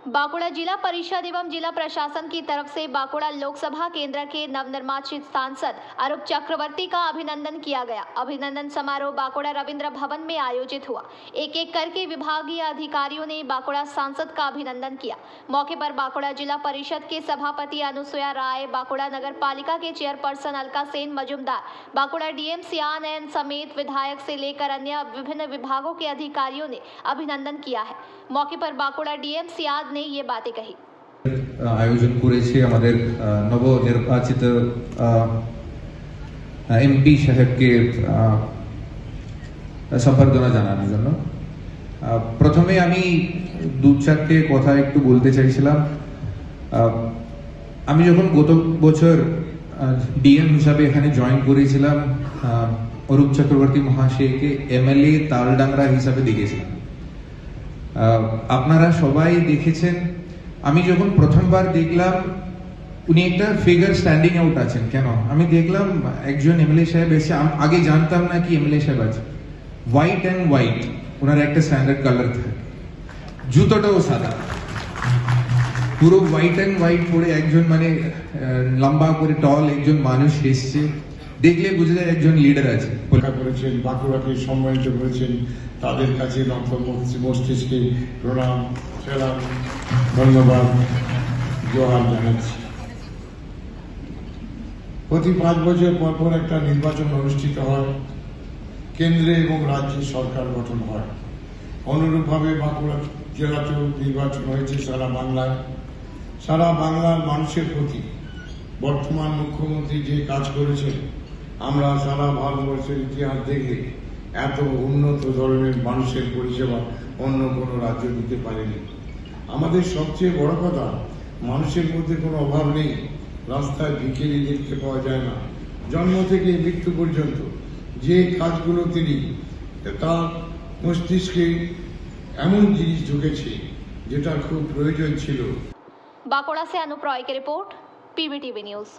बांकुड़ा जिला परिषद एवं जिला प्रशासन की तरफ से बांकुड़ा लोकसभा केंद्र के नवनिर्वाचित सांसद अरूप चक्रवर्ती का अभिनंदन किया गया। अभिनंदन समारोह बांकुड़ा रविंद्र भवन में आयोजित हुआ। एक एक करके विभागीय अधिकारियों ने बांकुड़ा सांसद का अभिनंदन किया। मौके पर बांकुड़ा जिला परिषद के सभापति अनुसुया राय, बांकुड़ा नगर पालिका के चेयरपर्सन अलका सेन मजुमदार, बांकुड़ा डीएम सियान एन समेत विधायक से लेकर अन्य विभिन्न विभागों के अधिकारियों ने अभिनंदन किया है। मौके पर बांकुड़ा डीएम सियान ने ये बातें कही। आयोजन করেছে আমাদের নবনির্বাচিত এমপি সাহেবকে সম্বর্ধনা জানানোর জন্য প্রথমে আমি দু চারটে কথা একটু বলতে চাইছিলাম। আমি যখন গত বছর ডিএম হিসাবে এখানে জয়েন করেছিলাম, অরূপ চক্রবর্তী মহাশয়কে এমএলএ তালডাংরা হিসাবে দেখেছিলাম। আপনারা সবাই দেখেছেন। আমি যখন প্রথমবার দেখলাম উনি একটা ফিগার স্ট্যান্ডিং আউট আছেন, কেন আমি দেখলাম একজন এমএলএ সাহেব এসে, আগে জানতাম না কি এমএলএ সাহেব আছে। হোয়াইট অ্যান্ড হোয়াইট ওনার একটা স্ট্যান্ডার্ড কালার থাকে, জুতোটাও সাদা, পুরো হোয়াইট অ্যান্ড হোয়াইট পরে একজন মানে লম্বা করে টল একজন মানুষ এসছে, দেখলে বুঝে যায় একজন লিডার আছে। করেছেন, বাঁকুড়াকে সম্মানিত করেছেন, তাদের কাছে মস্তিষ্কে প্রণাম, সেলাম, ধন্যবাদ, জোহার জানাচ্ছি। প্রতি 5 বছর পর পর একটা নির্বাচন অনুষ্ঠিত হয়, কেন্দ্রে এবং রাজ্যে সরকার গঠন হয়। অনুরূপভাবে বাঁকুড়া জেলাতেও নির্বাচন হয়েছে সারা বাংলায়। সারা বাংলার মানুষের প্রতি বর্তমান মুখ্যমন্ত্রী যে কাজ করেছেন, আমরা সারা ভারতবর্ষের ইতিহাস দেখে এত উন্নত ধরনের মানুষের পরিষেবা অন্য কোনো রাজ্য দিতে পারেনি। আমাদের সবচেয়ে বড় কথা, মানুষের মধ্যে কোনো অভাব নেই, রাস্তায় ভিখিরি দেখতে পাওয়া যায় না। জন্ম থেকে মৃত্যু পর্যন্ত যে কাজগুলো তিনি, তার মস্তিষ্কে এমন জিনিস ঢুকেছে যেটা খুব প্রয়োজন ছিল। बांकुड़ा से अनुप रॉय की रिपोर्ट, पीबीटीवी न्यूज।